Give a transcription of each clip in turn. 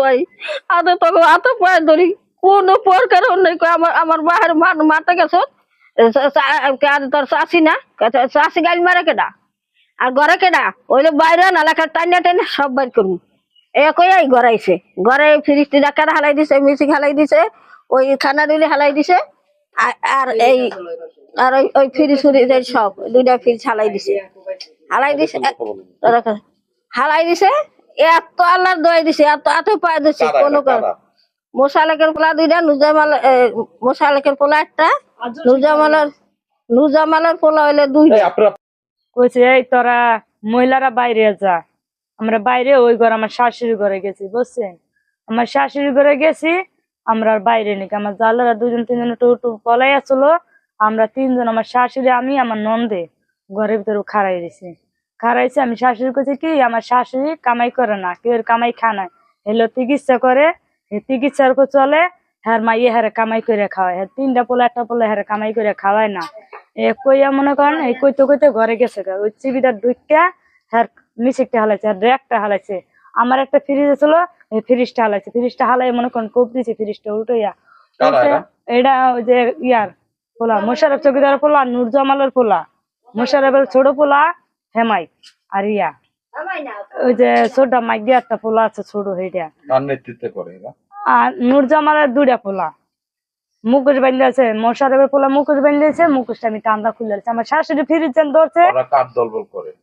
ভাই আতে তোকে আতে পায়ে ধরি কোনো প্রকার নেই আমার আমার বাহার মারতে গেছো তোর চাষি না চাষি গাড়ি মারে কেডা আর ঘরে কেডা ওইলে বাইরে না লেখা টাইনা টাইনা সব বাইর করবো একই ঘরাইছে ঘরে ফ্রিজটি ডাক্তার হালাই দিছে মিউজিক হালাই দিছে ওই খানা দিলে হালাই দিছে আর এই আর ওই ফ্রিজ ফ্রিজ সব দুইটা ফ্রিজ হালাই দিছে হালাই দিছে এত আল্লাহর দোয়াই দিছে এত এত পায়ে দিছে কোনো মোশালেকের পোলা দুইটা মোশালেকের পোলা একটা নুজামালের পোলা হইলে দুইটা কইছে এই তোরা মহিলারা বাইরে যা আমরা বাইরে ওই ঘর আমার শাশুড়ি ঘরে গেছি বুঝছেন আমার শাশুড়ি ঘরে গেছি আমরা বাইরে নাকি আমার জালারা দুজন তিনজন একটু পলাই আসলো আমরা তিনজন আমার শাশুড়ি আমি আমার নন্দে ঘরের ভিতরে খাড়াইছে আমি শাশুড়ি কইছি কি আমার শাশুড়ি কামাই করে না কেউ কামাই খা না এলো চিকিৎসা করে চিকিৎসার চলে হ্যার মাইয়ে হারে কামাই করে খাওয়ায় হ্যাঁ তিনটা পোলা একটা পোলা হারে কামাই করে খাওয়ায় না কইয়া মনে করেন এই কইতে কইতে ঘরে গেছে ওই চিবিটার দুইটা হ্যার মিশিকটা হালাইছে আর র্যাকটা হালাইছে আমার একটা ফ্রিজ ছিল এই ফ্রিজটা হালাইছে ফ্রিজটা হালাই মনে করেন কোপ দিছে ফ্রিজটা উল্টাইয়া এটা ওই যে ইয়ার পোলা মোশারফ চৌকিদার পোলা নুরজামালের পোলা মোশারফের ছোট পোলা হেমাই আর ইয়া ওই যে ছোট মাইগিয়া একটা পোলা আছে ছোট হেইটা আর নুরজামালের দুইটা পোলা মুখোশ বান্ধে আছে মোশারফের পোলা মুখোশ বান্ধেছে মুখোশটা আমি টান্দা খুলে আমার শাশুড়ি ফ্রিজ ধরছে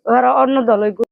ওরা অন্য দল